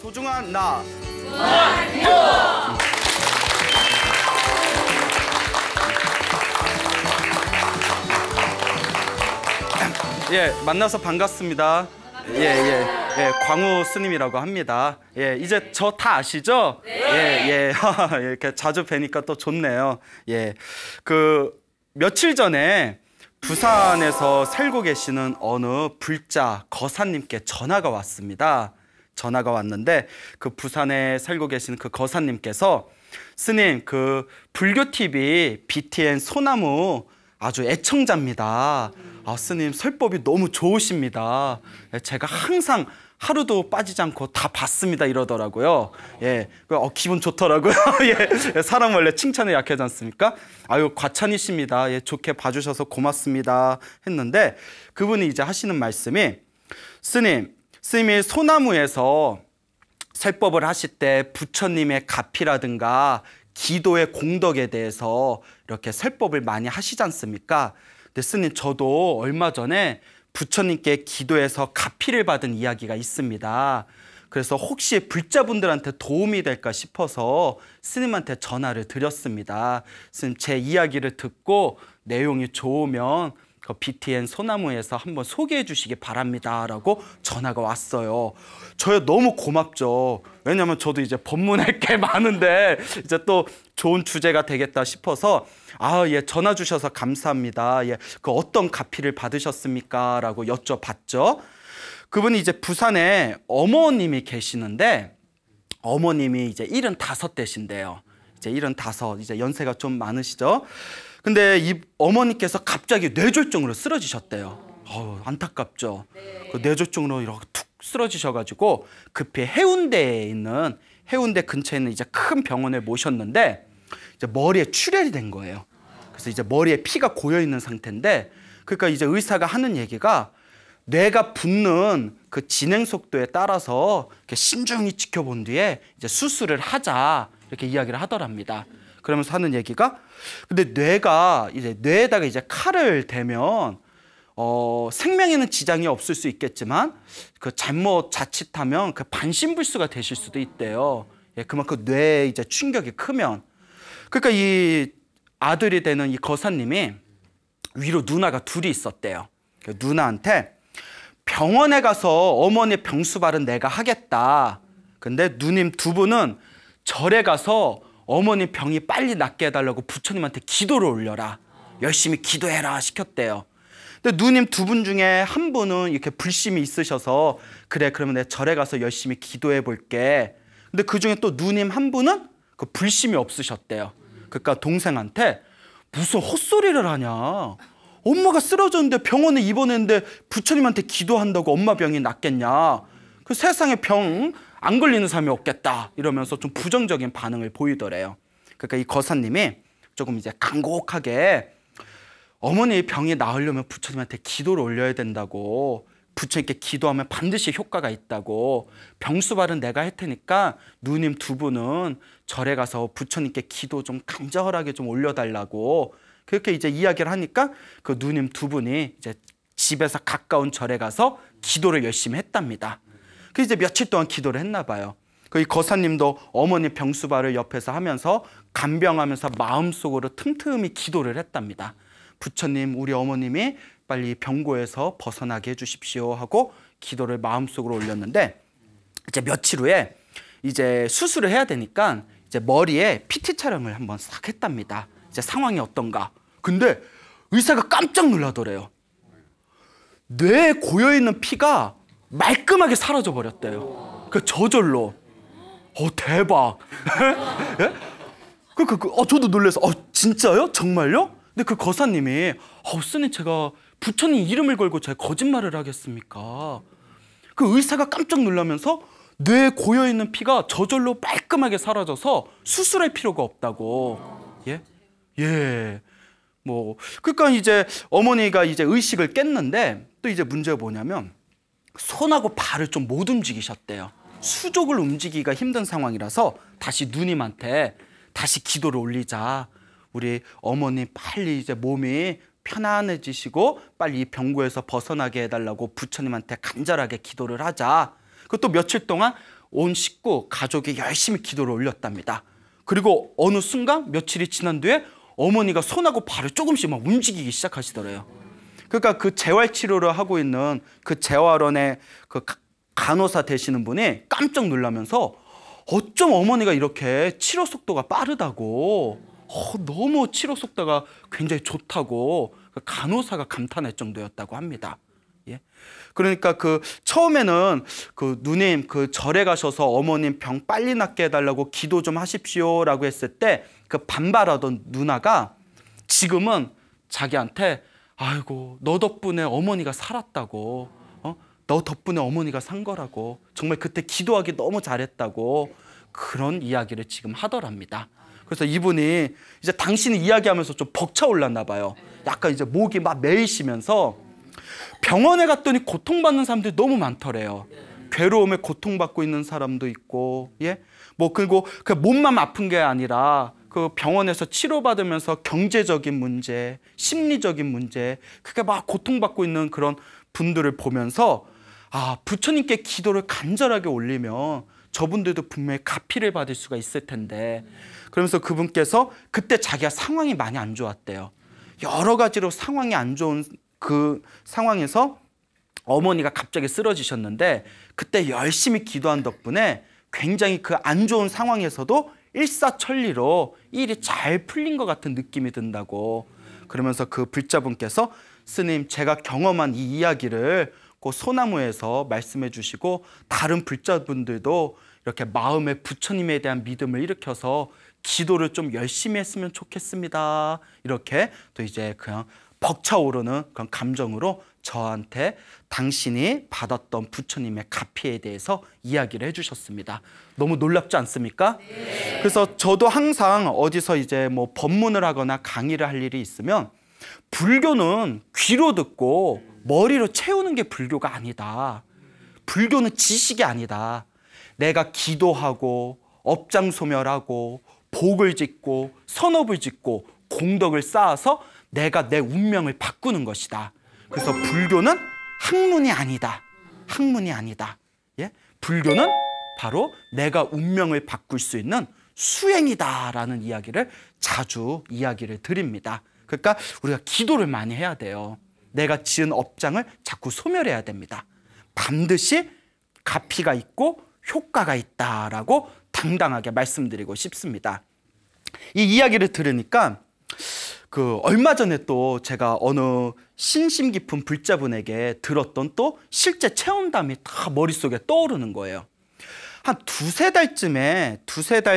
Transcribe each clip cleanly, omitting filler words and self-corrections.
소중한 나. 예, 만나서 반갑습니다. 예, 광우 스님이라고 합니다. 예, 이제 저 다 아시죠? 예, 이렇게 자주 뵈니까 또 좋네요. 예, 며칠 전에 부산에서 살고 계시는 어느 불자 거사님께 전화가 왔습니다. 전화가 왔는데 그 부산에 살고 계시는 그 거사님께서 스님, 불교 TV BTN 소나무 아주 애청자입니다. 스님 설법이 너무 좋으십니다. 제가 항상 하루도 빠지지 않고 다 봤습니다 이러더라고요. 예, 기분 좋더라고요. 예, 사람 원래 칭찬에 약하지 않습니까? 아유, 과찬이십니다. 예, 좋게 봐주셔서 고맙습니다 했는데 그분이 이제 하시는 말씀이 스님이 소나무에서 설법을 하실 때 부처님의 가피라든가 기도의 공덕에 대해서 이렇게 설법을 많이 하시지 않습니까? 근데 스님, 저도 얼마 전에 부처님께 기도해서 가피를 받은 이야기가 있습니다. 그래서 혹시 불자분들한테 도움이 될까 싶어서 스님한테 전화를 드렸습니다. 스님, 제 이야기를 듣고 내용이 좋으면 그 BTN 소나무에서 한번 소개해 주시기 바랍니다 라고 전화가 왔어요. 저야 너무 고맙죠. 왜냐면 저도 이제 법문할 게 많은데 이제 또 좋은 주제가 되겠다 싶어서 예, 전화 주셔서 감사합니다. 예, 어떤 가피를 받으셨습니까? 라고 여쭤봤죠. 그분이 이제 부산에 어머님이 계시는데 어머님이 이제 75대신데요. 이제 75, 이제 연세가 좀 많으시죠. 근데 이 어머니께서 갑자기 뇌졸중으로 쓰러지셨대요. 안타깝죠. 그 뇌졸중으로 이렇게 툭 쓰러지셔가지고 급히 해운대 근처에 있는 이제 큰 병원에 모셨는데 이제 머리에 출혈이 된 거예요. 그래서 이제 머리에 피가 고여 있는 상태인데, 그러니까 이제 의사가 하는 얘기가 뇌가 붓는 그 진행 속도에 따라서 이렇게 신중히 지켜본 뒤에 이제 수술을 하자 이렇게 이야기를 하더랍니다. 그러면서 하는 얘기가, 근데 뇌에다가 이제 칼을 대면 생명에는 지장이 없을 수 있겠지만 자칫하면 반신불수가 되실 수도 있대요. 예, 그만큼 뇌에 이제 충격이 크면. 그러니까 이 아들이 되는 이 거사님이 위로 누나가 둘이 있었대요. 누나한테 병원에 가서 어머니 병수발은 내가 하겠다. 근데 누님 두 분은 절에 가서 어머니 병이 빨리 낫게 해달라고 부처님한테 기도를 올려라. 열심히 기도해라 시켰대요. 근데 누님 두 분 중에 한 분은 이렇게 불심이 있으셔서 그래, 그러면 내가 절에 가서 열심히 기도해 볼게. 근데 그 중에 또 누님 한 분은 그 불심이 없으셨대요. 그러니까 동생한테 무슨 헛소리를 하냐. 엄마가 쓰러졌는데 병원에 입원했는데 부처님한테 기도한다고 엄마 병이 낫겠냐. 그 세상에 병 안 걸리는 사람이 없겠다 이러면서 좀 부정적인 반응을 보이더래요. 그러니까 이 거사님이 조금 이제 간곡하게 어머니 병이 나으려면 부처님한테 기도를 올려야 된다고, 부처님께 기도하면 반드시 효과가 있다고, 병수발은 내가 할 테니까 누님 두 분은 절에 가서 부처님께 기도 좀 간절하게 좀 올려달라고 그렇게 이제 이야기를 하니까 그 누님 두 분이 이제 집에서 가까운 절에 가서 기도를 열심히 했답니다. 그 이제 며칠 동안 기도를 했나 봐요. 이 거사님도 어머니 병수발을 옆에서 하면서 간병하면서 마음속으로 틈틈이 기도를 했답니다. 부처님, 우리 어머님이 빨리 병고에서 벗어나게 해주십시오 하고 기도를 마음속으로 올렸는데, 이제 며칠 후에 이제 수술을 해야 되니까 이제 머리에 PT 촬영을 한번 싹 했답니다. 이제 상황이 어떤가. 근데 의사가 깜짝 놀라더래요. 뇌에 고여있는 피가 말끔하게 사라져 버렸대요. 저절로. 대박. 예? 저도 놀라서 진짜요? 정말요? 근데 그 거사님이 스님, 제가 부처님 이름을 걸고 제가 거짓말을 하겠습니까? 그 의사가 깜짝 놀라면서 뇌에 고여있는 피가 저절로 깔끔하게 사라져서 수술할 필요가 없다고. 예. 그러니까 이제 어머니가 이제 의식을 깼는데, 또 이제 문제가 뭐냐면 손하고 발을 좀 못 움직이셨대요. 수족을 움직이기가 힘든 상황이라서 다시 누님한테 다시 기도를 올리자. 우리 어머니 빨리 이제 몸이 편안해지시고 빨리 이 병고에서 벗어나게 해달라고 부처님한테 간절하게 기도를 하자. 그것도 며칠 동안 온 식구 가족이 열심히 기도를 올렸답니다. 그리고 어느 순간 며칠이 지난 뒤에 어머니가 손하고 발을 조금씩 막 움직이기 시작하시더래요. 그러니까 그 재활 치료를 하고 있는 그 재활원의 그 간호사 되시는 분이 깜짝 놀라면서 어쩜 어머니가 이렇게 치료 속도가 빠르다고, 너무 치료 속도가 굉장히 좋다고 그 간호사가 감탄할 정도였다고 합니다. 예. 그러니까 그 처음에는 그 누님 그 절에 가셔서 어머님 병 빨리 낫게 해달라고 기도 좀 하십시오라고 했을 때 그 반발하던 누나가 지금은 자기한테 아이고 너 덕분에 어머니가 살았다고, 너 덕분에 어머니가 산 거라고, 정말 그때 기도하기 너무 잘했다고 그런 이야기를 지금 하더랍니다. 그래서 이분이 이제 당신이 이야기하면서 좀 벅차올랐나 봐요. 약간 이제 목이 막 메이시면서 병원에 갔더니 고통받는 사람들이 너무 많더래요. 괴로움에 고통받고 있는 사람도 있고, 예, 뭐 그리고 그 몸만 아픈 게 아니라 그 병원에서 치료받으면서 경제적인 문제, 심리적인 문제, 그게 막 고통받고 있는 그런 분들을 보면서 아, 부처님께 기도를 간절하게 올리면 저분들도 분명히 가피를 받을 수가 있을 텐데, 그러면서 그분께서 그때 자기가 상황이 많이 안 좋았대요. 여러 가지로 상황이 안 좋은 그 상황에서 어머니가 갑자기 쓰러지셨는데 그때 열심히 기도한 덕분에 굉장히 그 안 좋은 상황에서도 일사천리로 일이 잘 풀린 것 같은 느낌이 든다고. 그러면서 그 불자분께서 스님 제가 경험한 이 이야기를 그 소나무에서 말씀해 주시고 다른 불자분들도 이렇게 마음에 부처님에 대한 믿음을 일으켜서 기도를 좀 열심히 했으면 좋겠습니다. 이렇게 또 이제 그냥 벅차오르는 그런 감정으로 저한테 당신이 받았던 부처님의 가피에 대해서 이야기를 해주셨습니다. 너무 놀랍지 않습니까? 네. 그래서 저도 항상 어디서 이제 뭐 법문을 하거나 강의를 할 일이 있으면 불교는 귀로 듣고 머리로 채우는 게 불교가 아니다. 불교는 지식이 아니다. 내가 기도하고 업장소멸하고 복을 짓고 선업을 짓고 공덕을 쌓아서 내가 내 운명을 바꾸는 것이다. 그래서 불교는 학문이 아니다. 학문이 아니다. 예? 불교는 바로 내가 운명을 바꿀 수 있는 수행이다라는 이야기를 자주 이야기를 드립니다. 그러니까 우리가 기도를 많이 해야 돼요. 내가 지은 업장을 자꾸 소멸해야 됩니다. 반드시 가피가 있고 효과가 있다라고 당당하게 말씀드리고 싶습니다. 이 이야기를 들으니까 그 얼마 전에 또 제가 어느 신심 깊은 불자분에게 들었던 또 실제 체험담이 다 머릿속에 떠오르는 거예요. 한 두세 달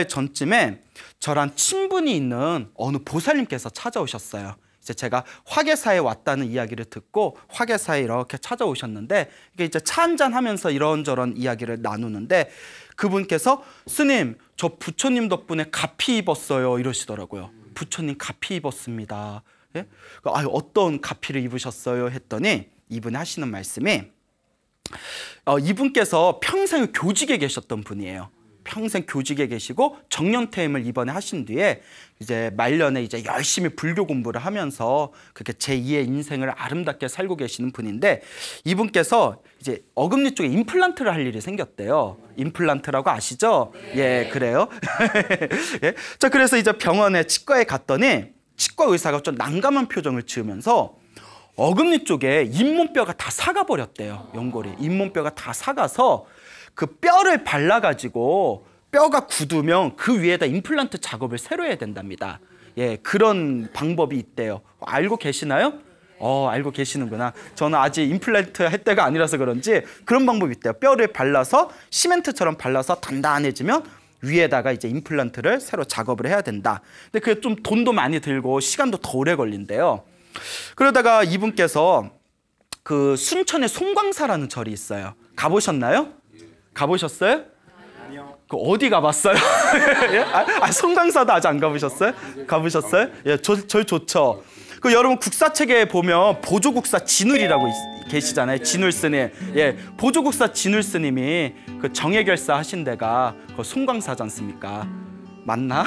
전쯤에 저랑 친분이 있는 어느 보살님께서 찾아오셨어요. 이제 제가 화계사에 왔다는 이야기를 듣고 화계사에 이렇게 찾아오셨는데 이게 이제 차 한잔 하면서 이런저런 이야기를 나누는데 그분께서 스님 저 부처님 덕분에 가피 입었어요 이러시더라고요. 부처님 가피 입었습니다. 예? 어떤 가피를 입으셨어요 했더니 이분이 하시는 말씀이 이분께서 평생 교직에 계셨던 분이에요. 평생 교직에 계시고 정년퇴임을 이번에 하신 뒤에 이제 말년에 이제 열심히 불교 공부를 하면서 그렇게 제2의 인생을 아름답게 살고 계시는 분인데 이분께서 이제 어금니 쪽에 임플란트를 할 일이 생겼대요. 임플란트라고 아시죠? 예, 그래요. 예. 자, 그래서 이제 병원에 치과에 갔더니 치과 의사가 좀 난감한 표정을 지으면서 어금니 쪽에 잇몸뼈가 다 삭아버렸대요. 연골이. 잇몸뼈가 다 삭아서 그 뼈를 발라가지고 뼈가 굳으면 그 위에다 임플란트 작업을 새로 해야 된답니다. 예, 그런 방법이 있대요. 알고 계시나요? 알고 계시는구나. 저는 아직 임플란트 할 때가 아니라서 그런지 그런 방법이 있대요. 뼈를 발라서 시멘트처럼 발라서 단단해지면 위에다가 이제 임플란트를 새로 작업을 해야 된다. 근데 그게 좀 돈도 많이 들고 시간도 더 오래 걸린대요. 그러다가 이분께서 그 순천에 송광사라는 절이 있어요. 가보셨나요? 가보셨어요? 아니요. 그 어디 가봤어요? 예? 송광사도 아직 안 가보셨어요? 가보셨어요? 예, 절 좋죠. 그 여러분 국사책에 보면 보조국사 진울이라고 계시잖아요. 진울 스님. 예, 보조국사 진울 스님이 그 정예결사 하신 데가 그 송광사지 않습니까? 맞나?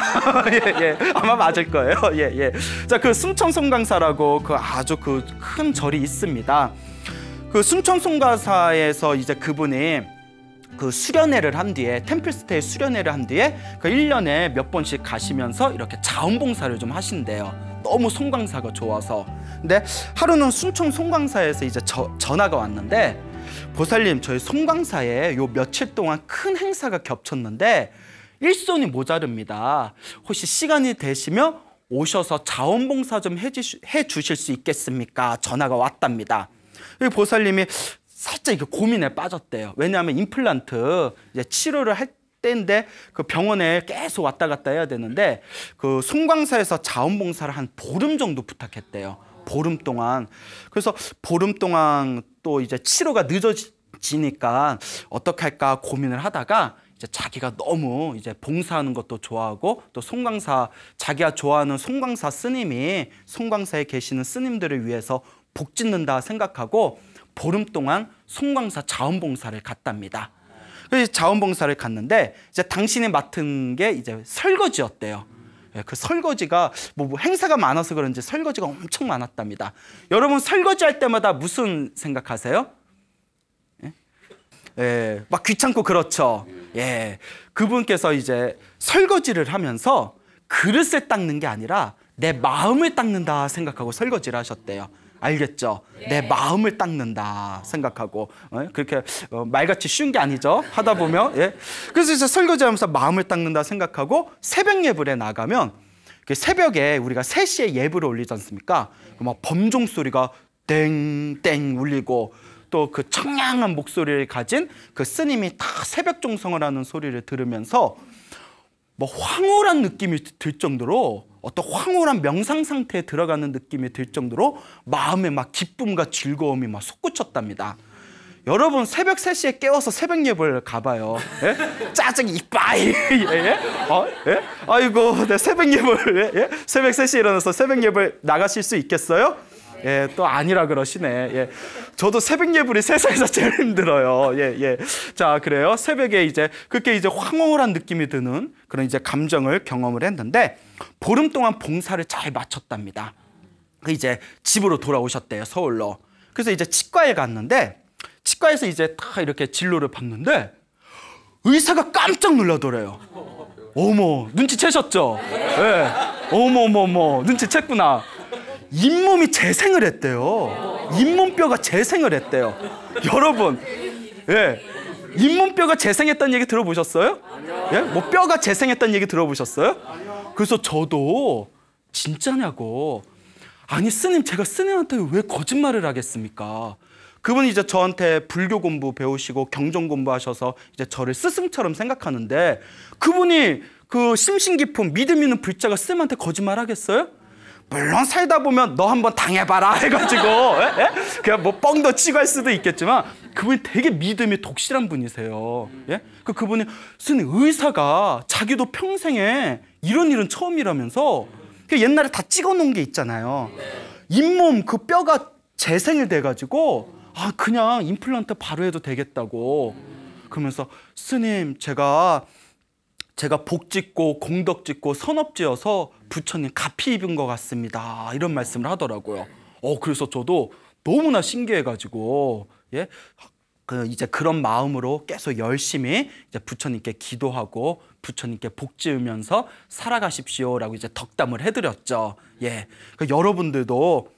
예, 예, 아마 맞을 거예요. 예, 예. 자, 그 순천 송광사라고 그 아주 그 큰 절이 있습니다. 그 순천 송광사에서 이제 그분이 그 수련회를 한 뒤에 템플스테이 수련회를 한 뒤에 그 1년에 몇 번씩 가시면서 이렇게 자원봉사를 좀 하신대요. 너무 송광사가 좋아서. 근데 하루는 순천 송광사에서 이제 전화가 왔는데, 보살님 저희 송광사에 요 며칠 동안 큰 행사가 겹쳤는데 일손이 모자릅니다. 혹시 시간이 되시면 오셔서 자원봉사 좀 해주실 수 있겠습니까? 전화가 왔답니다. 보살님이 살짝 이렇게 고민에 빠졌대요. 왜냐하면 임플란트 이제 치료를 할 때인데 그 병원에 계속 왔다 갔다 해야 되는데 그 송광사에서 자원봉사를 한 보름 정도 부탁했대요. 보름 동안. 그래서 보름 동안 또 이제 치료가 늦어지니까 어떻게 할까 고민을 하다가 이제 자기가 너무 이제 봉사하는 것도 좋아하고 또 송광사, 자기가 좋아하는 송광사 스님이 송광사에 계시는 스님들을 위해서 복 짓는다 생각하고 보름 동안 송광사 자원봉사를 갔답니다. 그래서 자원봉사를 갔는데 이제 당신이 맡은 게 이제 설거지였대요. 그 설거지가 뭐 행사가 많아서 그런지 설거지가 엄청 많았답니다. 여러분 설거지 할 때마다 무슨 생각하세요? 예, 막 귀찮고 그렇죠. 예, 그분께서 이제 설거지를 하면서 그릇을 닦는 게 아니라 내 마음을 닦는다 생각하고 설거지를 하셨대요. 알겠죠? 내 마음을 닦는다 생각하고 그렇게 말같이 쉬운 게 아니죠. 하다 보면. 예. 그래서 이제 설거지하면서 마음을 닦는다 생각하고 새벽 예불에 나가면 새벽에 우리가 3시에 예불을 올리지 않습니까? 막 범종 소리가 땡땡 울리고 또 그 청량한 목소리를 가진 그 스님이 다 새벽 종성을 하는 소리를 들으면서 뭐 황홀한 느낌이 들 정도로 어떤 황홀한 명상 상태에 들어가는 느낌이 들 정도로 마음에 막 기쁨과 즐거움이 막 솟구쳤답니다. 여러분 새벽 3시에 깨워서 새벽 예불 가봐요. 예? 짜증이 이빠이. 예? 예? 아이고 내 새벽 예불. 예? 새벽 3시에 일어나서 새벽 예불 나가실 수 있겠어요? 예, 또 아니라 그러시네. 예. 저도 새벽 예불이 세상에서 제일 힘들어요. 예, 예. 자, 그래요. 새벽에 이제 그렇게 이제 황홀한 느낌이 드는 그런 이제 감정을 경험을 했는데 보름 동안 봉사를 잘 마쳤답니다. 그 이제 집으로 돌아오셨대요, 서울로. 그래서 이제 치과에 갔는데 치과에서 이제 다 이렇게 진료를 받는데 의사가 깜짝 놀라더래요. 어머, 눈치채셨죠? 예. 어머머머, 눈치챘구나. 잇몸이 재생을 했대요. 잇몸뼈가 재생을 했대요. 여러분, 예, 잇몸뼈가 재생했다는 얘기 들어보셨어요? 예, 뭐 뼈가 재생했다는 얘기 들어보셨어요? 그래서 저도 진짜냐고. 아니 스님, 제가 스님한테 왜 거짓말을 하겠습니까? 그분이 이제 저한테 불교 공부 배우시고 경전 공부하셔서 이제 저를 스승처럼 생각하는데 그분이 그 심신 깊은 믿음 있는 불자가 스님한테 거짓말 하겠어요? 물론 살다 보면 너 한번 당해봐라 해가지고 예? 그냥 뭐 뻥도 치고 할 수도 있겠지만 그분이 되게 믿음이 독실한 분이세요. 예? 그분이 스님 의사가 자기도 평생에 이런 일은 처음이라면서 옛날에 다 찍어놓은 게 있잖아요. 잇몸 그 뼈가 재생이 돼가지고 아 그냥 임플란트 바로 해도 되겠다고. 그러면서 스님 제가 복 짓고 공덕 짓고 선업 지어서 부처님 가피 입은 것 같습니다. 이런 말씀을 하더라고요. 그래서 저도 너무나 신기해가지고 예, 이제 그런 마음으로 계속 열심히 이제 부처님께 기도하고 부처님께 복 지으면서 살아가십시오라고 이제 덕담을 해드렸죠. 예, 여러분들도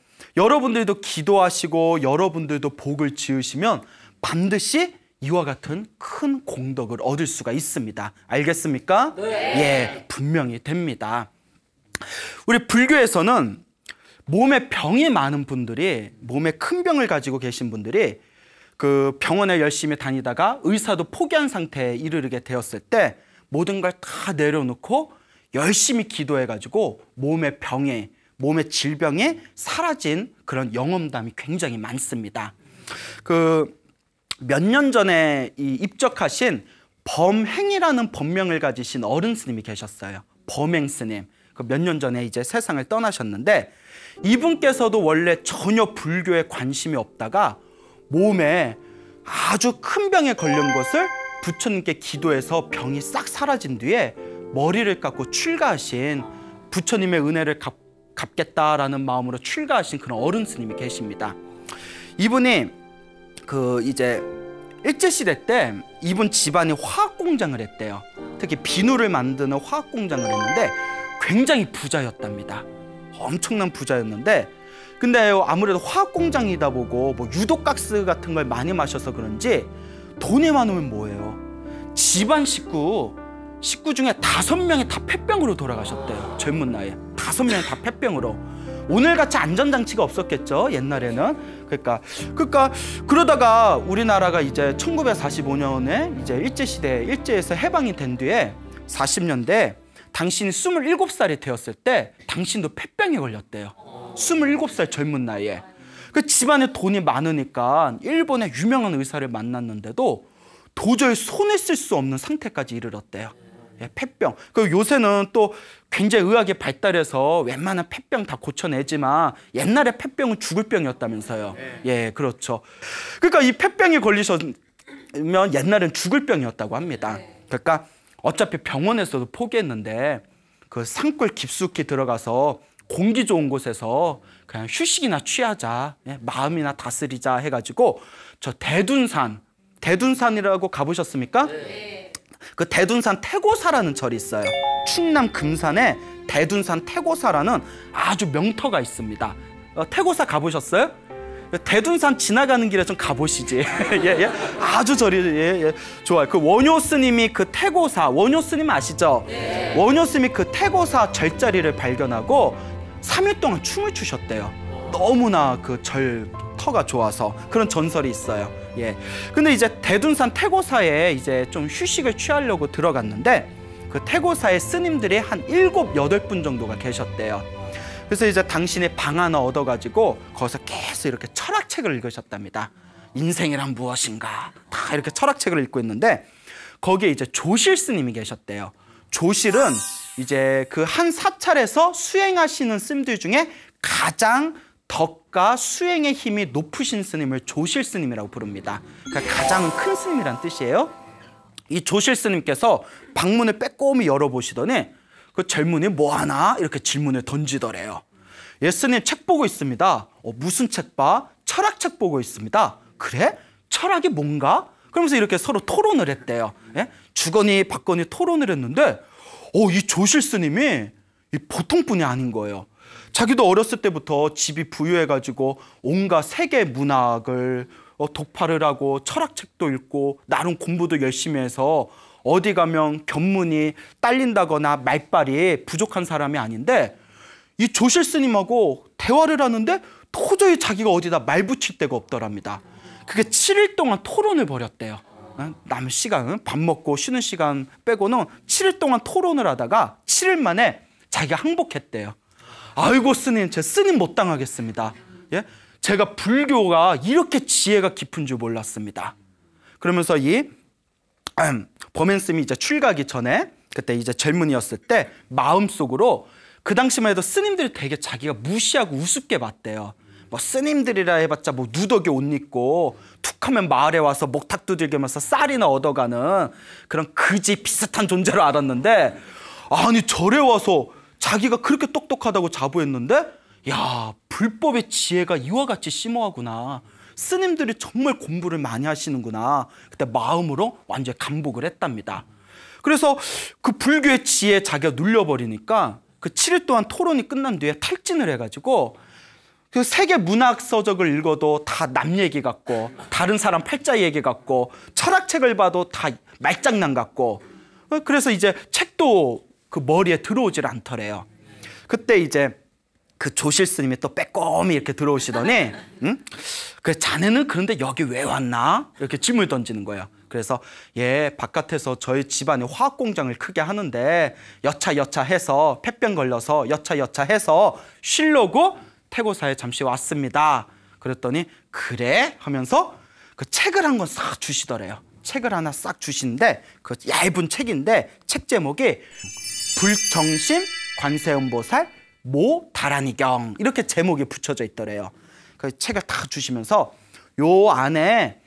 기도하시고 여러분들도 복을 지으시면 반드시 이와 같은 큰 공덕을 얻을 수가 있습니다. 알겠습니까? 네. 예, 분명히 됩니다. 우리 불교에서는 몸에 병이 많은 분들이, 몸에 큰 병을 가지고 계신 분들이 그 병원에 열심히 다니다가 의사도 포기한 상태에 이르게 되었을 때 모든 걸 다 내려놓고 열심히 기도해가지고 몸의 질병이 사라진 그런 영험담이 굉장히 많습니다. 몇 년 전에 입적하신 범행이라는 법명을 가지신 어른 스님이 계셨어요. 범행 스님. 몇 년 전에 이제 세상을 떠나셨는데 이분께서도 원래 전혀 불교에 관심이 없다가 몸에 아주 큰 병에 걸린 것을 부처님께 기도해서 병이 싹 사라진 뒤에 머리를 깎고 출가하신, 부처님의 은혜를 갚겠다라는 마음으로 출가하신 그런 어른 스님이 계십니다. 이분이 이제 일제시대 때 이분 집안이 화학공장을 했대요. 특히 비누를 만드는 화학공장을 했는데 굉장히 부자였답니다. 엄청난 부자였는데 근데 아무래도 화학공장이다 보고 뭐 유독가스 같은 걸 많이 마셔서 그런지 돈이 많으면 뭐예요? 집안 식구 중에 5명이 다 폐병으로 돌아가셨대요. 젊은 나이에 5명이 다 폐병으로. 오늘같이 안전장치가 없었겠죠, 옛날에는. 그러니까 그러다가 우리나라가 이제 1945년에 이제 일제에서 해방이 된 뒤에 40년대 당신이 27살이 되었을 때 당신도 폐병에 걸렸대요. 27살 젊은 나이에. 그 집안에 돈이 많으니까 일본의 유명한 의사를 만났는데도 도저히 손을 쓸 수 없는 상태까지 이르렀대요. 예, 폐병. 그 요새는 또 굉장히 의학이 발달해서 웬만한 폐병 다 고쳐내지만 옛날에 폐병은 죽을 병이었다면서요. 예, 그렇죠. 그러니까 이 폐병에 걸리셨으면 옛날엔 죽을 병이었다고 합니다. 그러니까 어차피 병원에서도 포기했는데 그 산골 깊숙이 들어가서 공기 좋은 곳에서 그냥 휴식이나 취하자, 예, 마음이나 다스리자 해가지고 저 대둔산이라고 가보셨습니까? 네. 그 대둔산 태고사라는 절이 있어요. 충남 금산에 대둔산 태고사라는 아주 명터가 있습니다. 태고사 가보셨어요? 대둔산 지나가는 길에 좀 가보시지. 예, 예. 아주 절이 좋아요. 그 원효 스님이 그 태고사, 원효 스님 아시죠? 네. 원효 스님이 그 태고사 절자리를 발견하고 3일 동안 춤을 추셨대요. 너무나 그 절터가 좋아서 그런 전설이 있어요. 예. 근데 이제 대둔산 태고사에 이제 좀 휴식을 취하려고 들어갔는데 그 태고사에 스님들이 한 7, 8분 정도가 계셨대요. 그래서 이제 당신이 방 하나 얻어가지고 거기서 계속 이렇게 철학책을 읽으셨답니다. 인생이란 무엇인가 다 이렇게 철학책을 읽고 있는데 거기에 이제 조실 스님이 계셨대요. 조실은 이제 그 한 사찰에서 수행하시는 스님들 중에 가장 덕과 수행의 힘이 높으신 스님을 조실 스님이라고 부릅니다. 그러니까 가장 큰 스님이란 뜻이에요. 이 조실 스님께서 방문을 빼꼼히 열어보시더니 그 젊은이 뭐하나 이렇게 질문을 던지더래요. 예, 스님 책 보고 있습니다. 무슨 책 봐? 철학책 보고 있습니다. 그래? 철학이 뭔가? 그러면서 이렇게 서로 토론을 했대요. 예? 주거니 받거니 토론을 했는데 이 조실 스님이 보통 분이 아닌 거예요. 자기도 어렸을 때부터 집이 부유해가지고 온갖 세계 문학을 독파를 하고 철학책도 읽고 나름 공부도 열심히 해서 어디 가면 견문이 딸린다거나 말빨이 부족한 사람이 아닌데 이 조실 스님하고 대화를 하는데 도저히 자기가 어디다 말 붙일 데가 없더랍니다. 그게 7일 동안 토론을 벌였대요. 남은 시간은 밥 먹고 쉬는 시간 빼고는 7일 동안 토론을 하다가 7일 만에 자기가 항복했대요. 아이고 스님, 제 스님 못 당하겠습니다. 예? 제가 불교가 이렇게 지혜가 깊은 줄 몰랐습니다. 그러면서 이 범앤스님이 이제 출가하기 전에 그때 이제 젊은이였을 때 마음속으로 그 당시만 해도 스님들이 되게 자기가 무시하고 우습게 봤대요. 뭐 스님들이라 해봤자 뭐 누더기 옷 입고 툭하면 마을에 와서 목탁 두들기면서 쌀이나 얻어가는 그런 그지 비슷한 존재로 알았는데 아니 절에 와서 자기가 그렇게 똑똑하다고 자부했는데 야 불법의 지혜가 이와 같이 심오하구나. 스님들이 정말 공부를 많이 하시는구나. 그때 마음으로 완전히 감복을 했답니다. 그래서 그 불교의 지혜에 자기가 눌려버리니까 그 7일 동안 토론이 끝난 뒤에 탈진을 해가지고 그 세계 문학 서적을 읽어도 다 남 얘기 같고 다른 사람 팔자 얘기 같고 철학책을 봐도 다 말장난 같고 그래서 이제 책도 그 머리에 들어오질 않더래요. 그때 이제 그 조실 스님이 또 빼꼼히 이렇게 들어오시더니 그 자네는 그런데 여기 왜 왔나? 이렇게 질문을 던지는 거예요. 그래서 예 바깥에서 저희 집안이 화학공장을 크게 하는데 여차여차해서 폐병 걸려서 여차여차해서 쉬려고 태고사에 잠시 왔습니다. 그랬더니 그래? 하면서 그 책을 한 권 싹 주시더래요. 책을 하나 싹 주시는데 그 얇은 책인데 책 제목이 불정심 관세음보살 모 다라니경 이렇게 제목이 붙여져 있더래요. 그 책을 다 주시면서 요 안에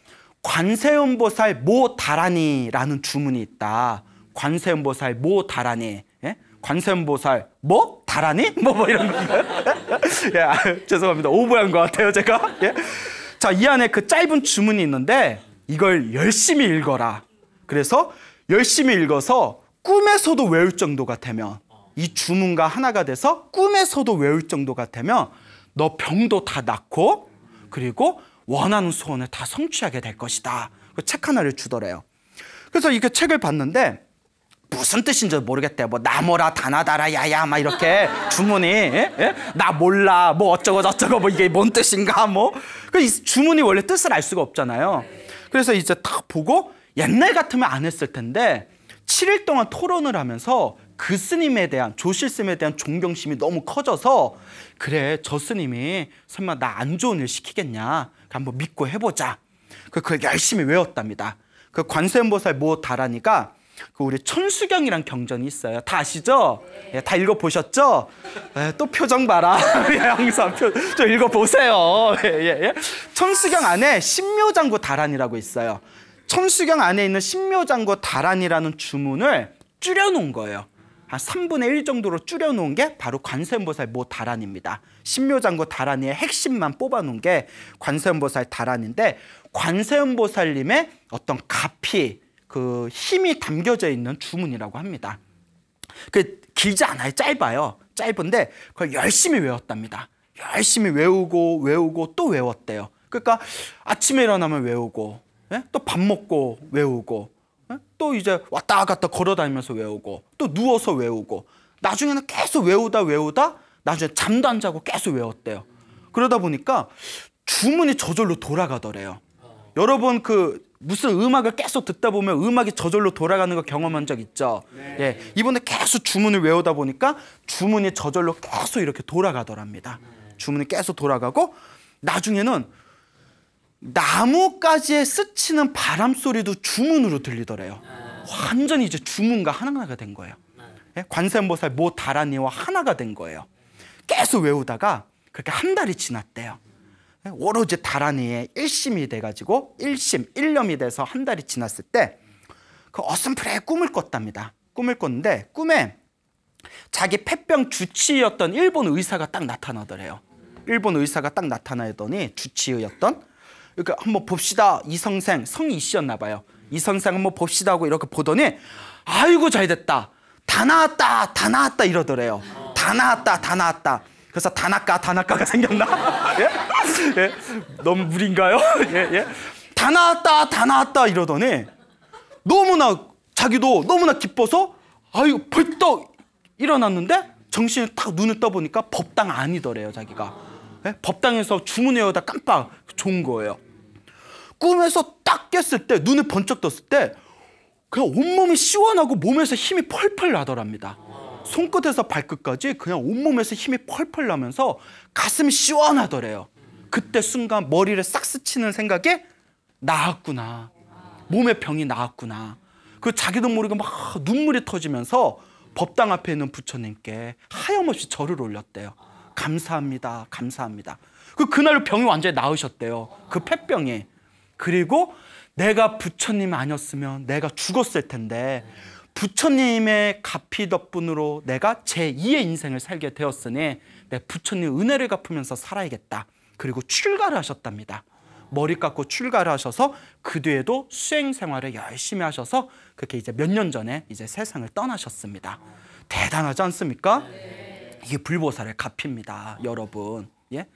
관세음보살 모 다라니라는 주문이 있다. 관세음보살 모 다라니. 예? 관세음보살 뭐? 다라니? 뭐 이런 건가요? 예, 죄송합니다. 오버한 것 같아요 제가. 예? 자, 이 안에 그 짧은 주문이 있는데 이걸 열심히 읽어라. 그래서 열심히 읽어서 꿈에서도 외울 정도가 되면, 이 주문과 하나가 돼서 꿈에서도 외울 정도가 되면 너 병도 다 낫고 그리고 원하는 소원을 다 성취하게 될 것이다. 그 책 하나를 주더래요. 그래서 이게 책을 봤는데 무슨 뜻인지 모르겠대요. 뭐 나모라 다나다라 야야 막 이렇게 주문이 나 몰라 뭐 어쩌고 저쩌고 뭐 이게 뭔 뜻인가 뭐. 그 주문이 원래 뜻을 알 수가 없잖아요. 그래서 이제 딱 보고 옛날 같으면 안 했을 텐데 7일 동안 토론을 하면서 그 스님에 대한, 조실 스님에 대한 존경심이 너무 커져서 그래 저 스님이 설마 나 안 좋은 일 시키겠냐, 한번 믿고 해보자. 그걸 열심히 외웠답니다. 그 관세음보살 모 다란이가 그 우리 천수경이란 경전이 있어요. 다 아시죠? 예, 다 읽어보셨죠? 예, 또 표정 봐라. 항상 좀 읽어보세요. 예. 천수경 안에 신묘장구 다란이라고 있어요. 천수경 안에 있는 신묘장구 다란이라는 주문을 줄여놓은 거예요. 한 3분의 1 정도로 줄여놓은 게 바로 관세음보살 모 다란입니다. 신묘장구 다란이의 핵심만 뽑아놓은 게 관세음보살 다란인데, 관세음보살님의 어떤 가피, 그 힘이 담겨져 있는 주문이라고 합니다. 그 길지 않아요. 짧아요. 짧은데 그걸 열심히 외웠답니다. 열심히 외우고 또 외웠대요. 그러니까 아침에 일어나면 외우고, 또 밥 먹고 외우고, 또 이제 왔다 갔다 걸어다니면서 외우고, 또 누워서 외우고, 나중에는 계속 외우다 나중에 잠도 안 자고 계속 외웠대요. 그러다 보니까 주문이 저절로 돌아가더래요. 여러분 그 무슨 음악을 계속 듣다 보면 음악이 저절로 돌아가는 거 경험한 적 있죠? 네. 예, 이번에 계속 주문을 외우다 보니까 주문이 저절로 계속 이렇게 돌아가더랍니다. 주문이 계속 돌아가고 나중에는 나뭇가지에 스치는 바람 소리도 주문으로 들리더래요. 완전히 이제 주문과 하나가 된 거예요. 예? 관세음보살 모 다란이와 하나가 된 거예요. 계속 외우다가 그렇게 한 달이 지났대요. 오로지 다란이의 일심이 돼가지고 일념이 돼서 한 달이 지났을 때 그 어슴프레 꿈을 꿨답니다. 꿈을 꿨는데 꿈에 자기 폐병 주치의였던 일본 의사가 딱 나타나더래요. 일본 의사가 딱 나타나더니 주치의였던, 그러니까 한번 봅시다. 이선생, 성이 이씨였나 봐요. 이선생 한번 봅시다 하고 이렇게 보더니 아이고 잘됐다. 다 나왔다 이러더래요. 다 나왔다. 그래서 다나카가 생겼나? 예? 예? 너무 무리인가요? 예? 다 나왔다 이러더니 자기도 너무나 기뻐서 아이고 벌떡 일어났는데 정신을 딱 눈을 떠보니까 법당 아니더래요. 자기가. 예? 법당에서 주문해오다 깜빡 좋은 거예요. 꿈에서 딱 깼을 때, 눈을 번쩍 떴을 때 그냥 온몸이 시원하고 몸에서 힘이 펄펄 나더랍니다. 손끝에서 발끝까지 그냥 온몸에서 힘이 펄펄 나면서 가슴이 시원하더래요. 그때 순간 머리를 싹 스치는 생각에 나았구나. 몸의 병이 나았구나. 그 자기도 모르게 막 눈물이 터지면서 법당 앞에 있는 부처님께 하염없이 절을 올렸대요. 감사합니다. 그날 병이 완전히 나으셨대요. 그 폐병이. 그리고 내가 부처님 아니었으면 내가 죽었을 텐데 부처님의 가피 덕분으로 내가 제2의 인생을 살게 되었으니 내 부처님 은혜를 갚으면서 살아야겠다. 그리고 출가를 하셨답니다. 머리 깎고 출가를 하셔서 그 뒤에도 수행 생활을 열심히 하셔서 그렇게 이제 몇 년 전에 이제 세상을 떠나셨습니다. 대단하지 않습니까? 이게 불보살의 가피입니다, 여러분. 예?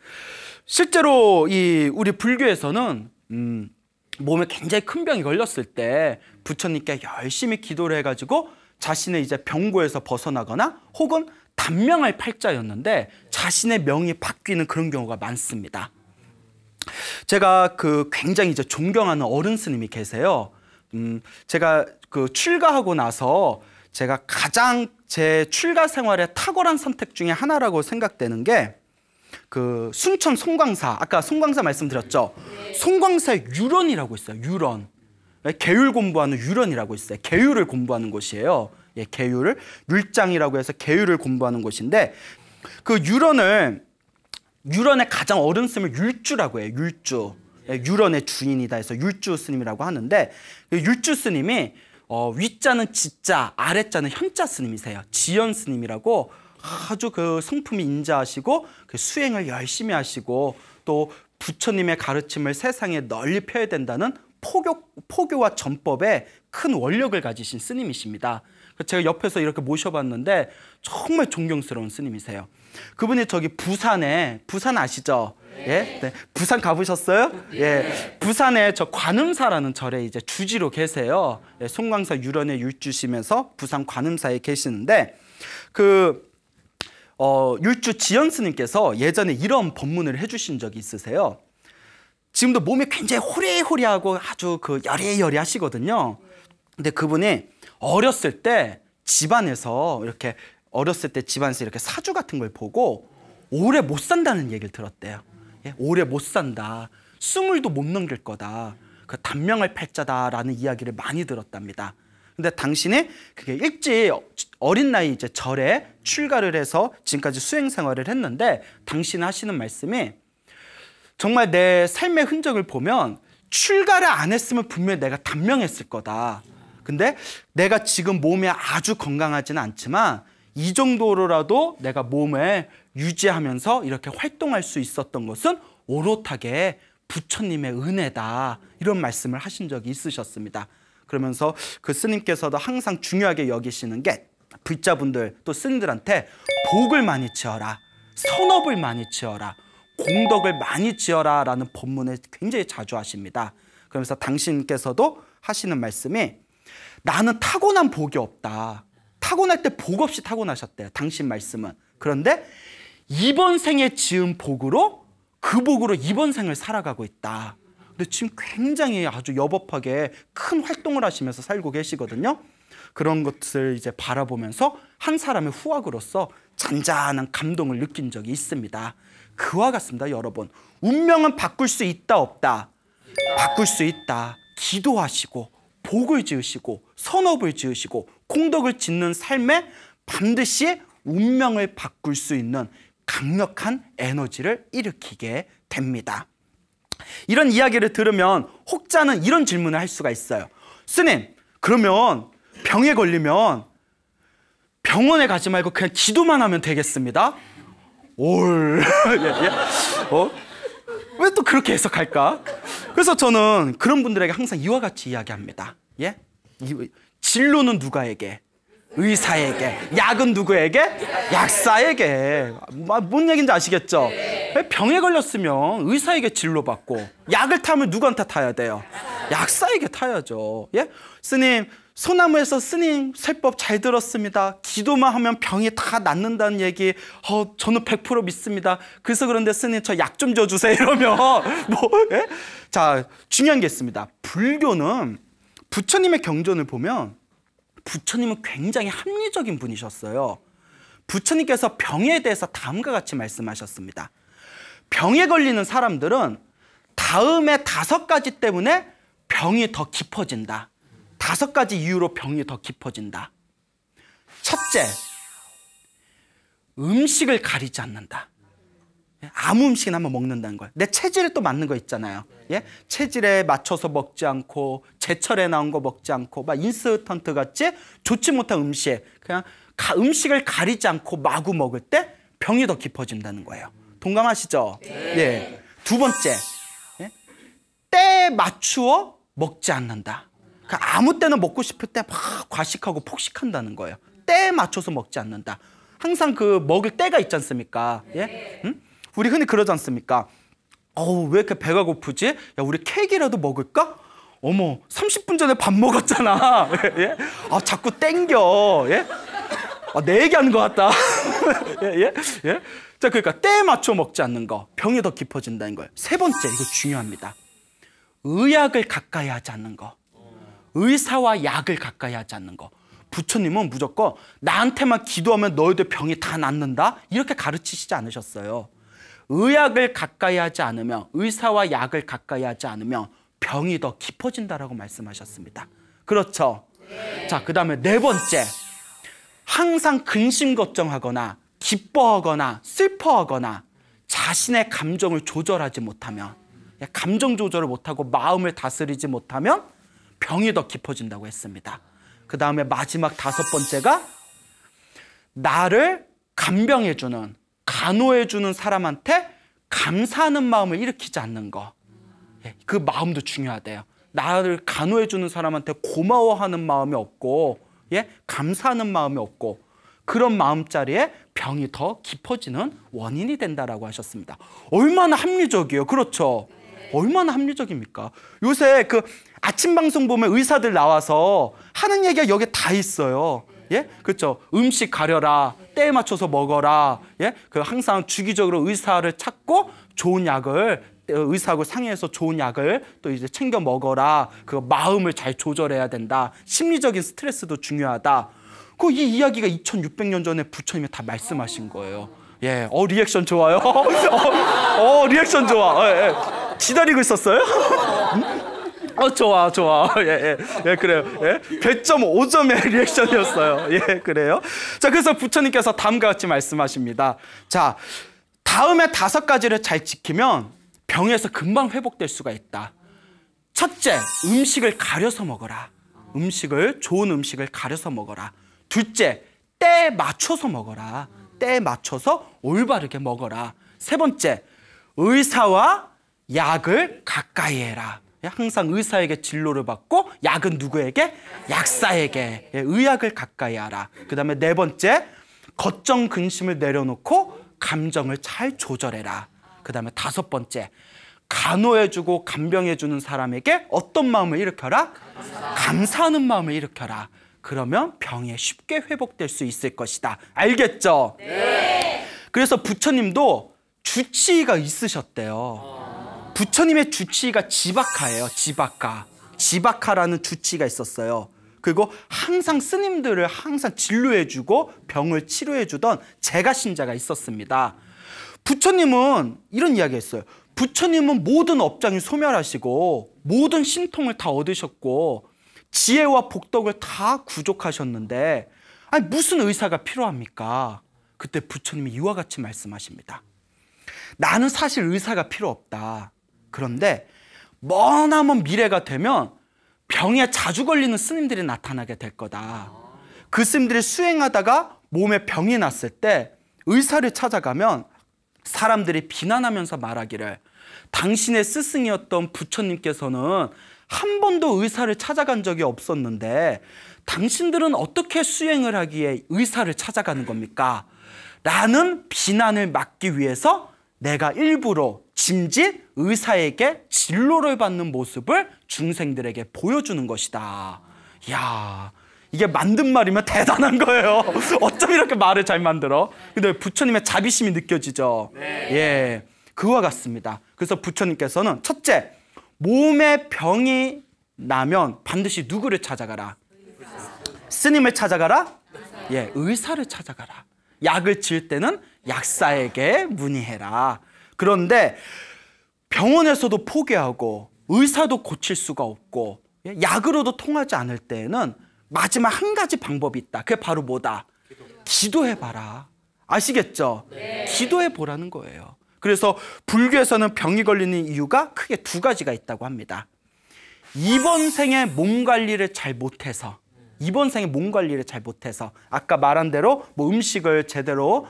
실제로 우리 불교에서는 몸에 굉장히 큰 병이 걸렸을 때 부처님께 열심히 기도를 해가지고 자신의 이제 병고에서 벗어나거나 혹은 단명할 팔자였는데 자신의 명이 바뀌는 그런 경우가 많습니다. 제가 굉장히 이제 존경하는 어른 스님이 계세요. 제가 출가하고 나서 제가 가장 제 출가 생활의 탁월한 선택 중에 하나라고 생각되는 게 순천 송광사, 아까 송광사 말씀드렸죠? 송광사에 유런이라고 있어요. 유런. 계율 공부하는 유런이라고 있어요. 계율을 공부하는 곳이에요. 예, 계율을. 율장이라고 해서 계율을 공부하는 곳인데 그 유런의 가장 어른 스님을 율주라고 해요. 율주. 예, 유런의 주인이다 해서 율주 스님이라고 하는데 율주 스님이 위자는 지자, 아래자는 현자 스님이세요. 지연 스님이라고 아주 성품이 인자하시고 수행을 열심히 하시고 또 부처님의 가르침을 세상에 널리 펴야 된다는 포교와 전법에 큰 원력을 가지신 스님이십니다. 제가 옆에서 이렇게 모셔봤는데 정말 존경스러운 스님이세요. 그분이 저기 부산 아시죠? 예? 네. 부산 가보셨어요? 예. 부산에 저 관음사라는 절에 이제 주지로 계세요. 예. 송광사 유련에 율주시면서 부산 관음사에 계시는데 율주 지연 스님께서 예전에 이런 법문을 해주신 적이 있으세요. 지금도 몸이 굉장히 호리호리하고 아주 여리여리하시거든요. 근데 그분이 어렸을 때 집안에서 이렇게 사주 같은 걸 보고 오래 못 산다는 얘기를 들었대요. 예? 오래 못 산다. 20도 못 넘길 거다. 그 단명할 팔자다라는 이야기를 많이 들었답니다. 근데 당신이 그게 일찍 어린 나이 이제 절에 출가를 해서 지금까지 수행 생활을 했는데 당신 하시는 말씀이 정말 내 삶의 흔적을 보면 출가를 안 했으면 분명히 내가 단명했을 거다. 근데 내가 지금 몸이 아주 건강하지는 않지만 이 정도로라도 내가 몸을 유지하면서 이렇게 활동할 수 있었던 것은 오롯하게 부처님의 은혜다. 이런 말씀을 하신 적이 있으셨습니다. 그러면서 그 스님께서도 항상 중요하게 여기시는 게 불자분들 또 스님들한테 복을 많이 지어라. 선업을 많이 지어라. 공덕을 많이 지어라 라는 법문을 굉장히 자주 하십니다. 그러면서 당신께서도 하시는 말씀이 나는 타고난 복이 없다. 타고날 때 복 없이 타고나셨대요. 당신 말씀은. 그런데 이번 생에 지은 복으로 그 복으로 이번 생을 살아가고 있다. 근데 지금 굉장히 아주 여법하게 큰 활동을 하시면서 살고 계시거든요. 그런 것을 이제 바라보면서 한 사람의 후학으로서 잔잔한 감동을 느낀 적이 있습니다. 그와 같습니다, 여러분. 운명은 바꿀 수 있다, 없다? 바꿀 수 있다. 기도하시고 복을 지으시고 선업을 지으시고 공덕을 짓는 삶에 반드시 운명을 바꿀 수 있는 강력한 에너지를 일으키게 됩니다. 이런 이야기를 들으면 혹자는 이런 질문을 할 수가 있어요. 스님, 그러면 병에 걸리면 병원에 가지 말고 그냥 기도만 하면 되겠습니다? 왜 또 그렇게 해석할까? 그래서 저는 그런 분들에게 항상 이와 같이 이야기합니다. 예? 진로는 누가에게? 의사에게. 약은 누구에게? 약사에게. 뭔 얘기인지 아시겠죠? 병에 걸렸으면 의사에게 진료받고 약을 타면 누구한테 타야 돼요? 약사에게 타야죠. 예? 스님, 소나무에서 스님 설법 잘 들었습니다. 기도만 하면 병이 다 낫는다는 얘기 저는 100% 믿습니다. 그래서 그런데 스님 저 약 좀 줘주세요 이러면 예? 자, 중요한 게 있습니다. 불교는 부처님의 경전을 보면 부처님은 굉장히 합리적인 분이셨어요. 부처님께서 병에 대해서 다음과 같이 말씀하셨습니다. 병에 걸리는 사람들은 다음에 5가지 때문에 병이 더 깊어진다. 5가지 이유로 병이 더 깊어진다. 첫째, 음식을 가리지 않는다. 아무 음식이나 한번 먹는다는 거예요. 내 체질에 또 맞는 거 있잖아요. 예? 체질에 맞춰서 먹지 않고 제철에 나온 거 먹지 않고 막 인스턴트 같이 좋지 못한 음식, 그냥 음식을 가리지 않고 마구 먹을 때 병이 더 깊어진다는 거예요. 동감하시죠? 네. 예. 두 번째, 예? 때에 맞추어 먹지 않는다. 그러니까 아무 때나 먹고 싶을 때 막 과식하고 폭식한다는 거예요. 때에 맞춰서 먹지 않는다. 항상 그 먹을 때가 있지 않습니까? 예? 응? 우리 흔히 그러지 않습니까? 왜 이렇게 배가 고프지? 야, 우리 케이크라도 먹을까? 어머, 30분 전에 밥 먹었잖아. 예? 자꾸 땡겨. 예? 내 얘기하는 것 같다. 예? 예? 자, 그러니까 때에 맞춰 먹지 않는 거, 병이 더 깊어진다는 거예요. 세 번째, 이거 중요합니다. 의약을 가까이 하지 않는 거. 의사와 약을 가까이 하지 않는 거. 부처님은 무조건 나한테만 기도하면 너희들 병이 다 낫는다? 이렇게 가르치시지 않으셨어요. 의약을 가까이 하지 않으면, 의사와 약을 가까이 하지 않으면 병이 더 깊어진다라고 말씀하셨습니다. 그렇죠? 네. 자, 그 다음에 네 번째. 항상 근심 걱정하거나 기뻐하거나 슬퍼하거나 자신의 감정을 조절하지 못하면, 감정 조절을 못하고 마음을 다스리지 못하면 병이 더 깊어진다고 했습니다. 그 다음에 마지막 5번째가 나를 간병해주는, 간호해주는 사람한테 감사하는 마음을 일으키지 않는 거. 그 마음도 중요하대요. 나를 간호해 주는 사람한테 고마워하는 마음이 없고, 예, 감사하는 마음이 없고, 그런 마음자리에 병이 더 깊어지는 원인이 된다라고 하셨습니다. 얼마나 합리적이에요. 그렇죠? 얼마나 합리적입니까? 요새 그 아침 방송 보면 의사들 나와서 하는 얘기가 여기에 다 있어요. 예? 그렇죠? 음식 가려라, 때에 맞춰서 먹어라. 예? 그 항상 주기적으로 의사를 찾고 좋은 약을, 의사하고 상의해서 좋은 약을 또 이제 챙겨 먹어라. 그 마음을 잘 조절해야 된다. 심리적인 스트레스도 중요하다. 그 이 이야기가 2600년 전에 부처님이 다 말씀하신 거예요. 예, 리액션 좋아요. 리액션 좋아. 예. 기다리고 있었어요? 좋아. 예, 그래요. 예, 100.5점의 리액션이었어요. 예, 그래요. 자, 그래서 부처님께서 다음과 같이 말씀하십니다. 자, 다음에 5가지를 잘 지키면 병에서 금방 회복될 수가 있다. 첫째, 음식을 가려서 먹어라. 좋은 음식을 가려서 먹어라. 둘째, 때에 맞춰서 먹어라. 때에 맞춰서 올바르게 먹어라. 세 번째, 의사와 약을 가까이 해라. 항상 의사에게 진료를 받고 약은 누구에게? 약사에게. 의학을 가까이 하라. 그 다음에 네 번째, 걱정 근심을 내려놓고 감정을 잘 조절해라. 그 다음에 5번째, 간호해주고 간병해주는 사람에게 어떤 마음을 일으켜라? 감사하는 마음을 일으켜라. 그러면 병이 쉽게 회복될 수 있을 것이다. 알겠죠? 네. 그래서 부처님도 주치의가 있으셨대요. 부처님의 주치의가 지박하예요. 지박하라는 주치의가 있었어요. 그리고 항상 스님들을 항상 진료해주고 병을 치료해주던 제가신자가 있었습니다. 부처님은 이런 이야기 했어요. 부처님은 모든 업장이 소멸하시고 모든 신통을 다 얻으셨고 지혜와 복덕을 다 구족하셨는데 아니 무슨 의사가 필요합니까? 그때 부처님이 이와 같이 말씀하십니다. 나는 사실 의사가 필요 없다. 그런데 머나먼 미래가 되면 병에 자주 걸리는 스님들이 나타나게 될 거다. 그 스님들이 수행하다가 몸에 병이 났을 때 의사를 찾아가면 사람들이 비난하면서 말하기를 당신의 스승이었던 부처님께서는 한 번도 의사를 찾아간 적이 없었는데 당신들은 어떻게 수행을 하기에 의사를 찾아가는 겁니까? 라는 비난을 막기 위해서 내가 일부러 짐짓 의사에게 진료를 받는 모습을 중생들에게 보여주는 것이다. 이야, 이게 만든 말이면 대단한 거예요. 어쩜 이렇게 말을 잘 만들어? 근데 부처님의 자비심이 느껴지죠? 네. 예, 그와 같습니다. 그래서 부처님께서는 첫째, 몸에 병이 나면 반드시 누구를 찾아가라? 스님을 찾아가라? 예, 의사를 찾아가라. 약을 지을 때는 약사에게 문의해라. 그런데 병원에서도 포기하고 의사도 고칠 수가 없고 약으로도 통하지 않을 때에는 마지막 한 가지 방법이 있다. 그게 바로 뭐다? 기도해봐라. 아시겠죠? 네. 기도해보라는 거예요. 그래서 불교에서는 병이 걸리는 이유가 크게 2가지가 있다고 합니다. 이번 생에 몸 관리를 잘 못해서 아까 말한 대로 뭐 음식을 제대로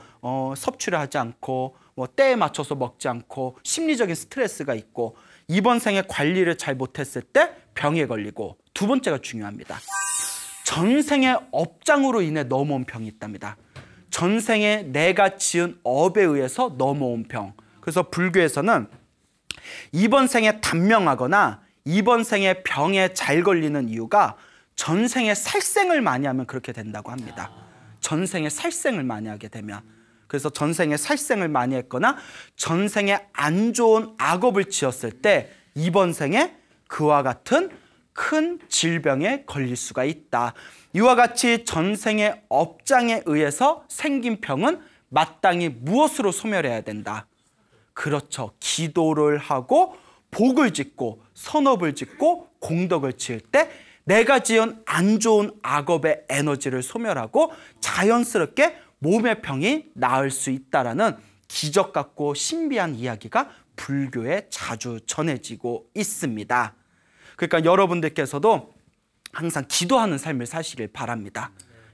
섭취를 하지 않고 뭐 때에 맞춰서 먹지 않고 심리적인 스트레스가 있고 이번 생에 관리를 잘 못했을 때 병에 걸리고, 2번째가 중요합니다. 전생의 업장으로 인해 넘어온 병이 있답니다. 전생에 내가 지은 업에 의해서 넘어온 병. 그래서 불교에서는 이번 생에 단명하거나 이번 생에 병에 잘 걸리는 이유가 전생에 살생을 많이 하면 그렇게 된다고 합니다. 전생에 살생을 많이 하게 되면. 그래서 전생에 살생을 많이 했거나 전생에 안 좋은 악업을 지었을 때 이번 생에 그와 같은 큰 질병에 걸릴 수가 있다. 이와 같이 전생의 업장에 의해서 생긴 병은 마땅히 무엇으로 소멸해야 된다? 그렇죠. 기도를 하고 복을 짓고 선업을 짓고 공덕을 지을 때 내가 지은 안 좋은 악업의 에너지를 소멸하고 자연스럽게 몸의 병이 나을 수 있다라는 기적 같고 신비한 이야기가 불교에 자주 전해지고 있습니다. 그러니까 여러분들께서도 항상 기도하는 삶을 사시길 바랍니다.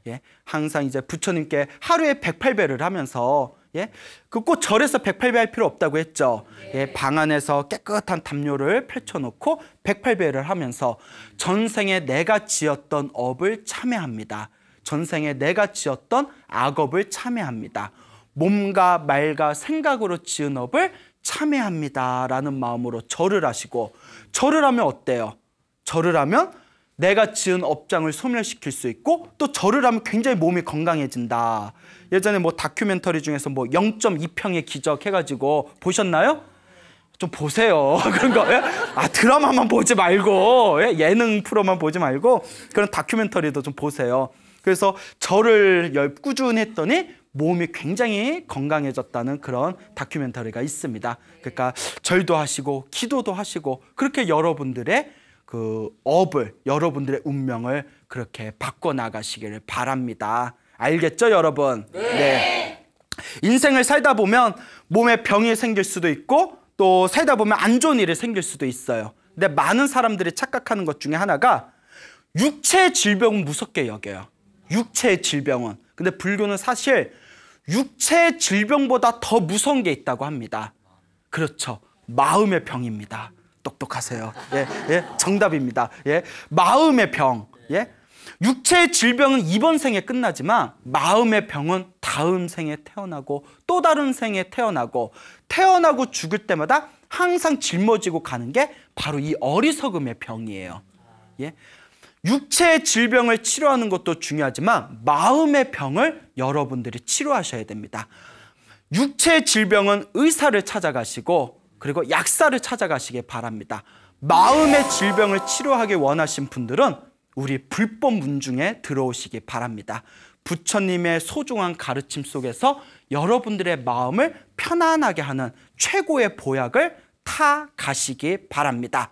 예, 항상 이제 부처님께 하루에 108배를 하면서 예? 그 꼭 절에서 108배 할 필요 없다고 했죠. 예, 방 안에서 깨끗한 담요를 펼쳐놓고 108배를 하면서 전생에 내가 지었던 업을 참회합니다. 전생에 내가 지었던 악업을 참회합니다. 몸과 말과 생각으로 지은 업을 참회합니다 라는 마음으로 절을 하시고, 절을 하면 어때요? 절을 하면 내가 지은 업장을 소멸시킬 수 있고, 또 절을 하면 굉장히 몸이 건강해진다. 예전에 뭐 다큐멘터리 중에서 뭐 0.2평의 기적 해가지고 보셨나요? 좀 보세요. 그런 거. 예? 아, 드라마만 보지 말고, 예? 예능 프로만 보지 말고 그런 다큐멘터리도 좀 보세요. 그래서 절을 꾸준히 했더니 몸이 굉장히 건강해졌다는 그런 다큐멘터리가 있습니다. 그러니까 절도 하시고 기도도 하시고 그렇게 여러분들의 그 업을, 여러분들의 운명을 그렇게 바꿔나가시기를 바랍니다. 알겠죠, 여러분? 네. 인생을 살다 보면 몸에 병이 생길 수도 있고 또 살다 보면 안 좋은 일이 생길 수도 있어요. 근데 많은 사람들이 착각하는 것 중에 하나가 육체의 질병은 무섭게 여겨요. 육체의 질병은. 근데 불교는 사실 육체의 질병보다 더 무서운 게 있다고 합니다. 그렇죠. 마음의 병입니다. 똑똑하세요. 예, 예, 정답입니다. 예, 마음의 병. 예, 육체의 질병은 이번 생에 끝나지만 마음의 병은 다음 생에 태어나고 또 다른 생에 태어나고 죽을 때마다 항상 짊어지고 가는 게 바로 이 어리석음의 병이에요. 예, 육체의 질병을 치료하는 것도 중요하지만 마음의 병을 여러분들이 치료하셔야 됩니다. 육체의 질병은 의사를 찾아가시고 그리고 약사를 찾아가시기 바랍니다. 마음의 질병을 치료하기 원하신 분들은 우리 불법 문중에 들어오시기 바랍니다. 부처님의 소중한 가르침 속에서 여러분들의 마음을 편안하게 하는 최고의 보약을 타 가시기 바랍니다.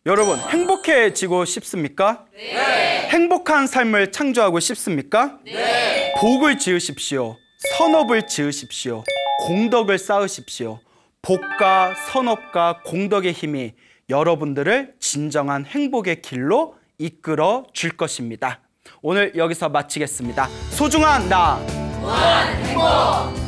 여러분, 행복해지고 싶습니까? 네. 행복한 삶을 창조하고 싶습니까? 네. 복을 지으십시오. 선업을 지으십시오. 공덕을 쌓으십시오. 복과 선업과 공덕의 힘이 여러분들을 진정한 행복의 길로 이끌어 줄 것입니다. 오늘 여기서 마치겠습니다. 소중한 나, 무한 행복!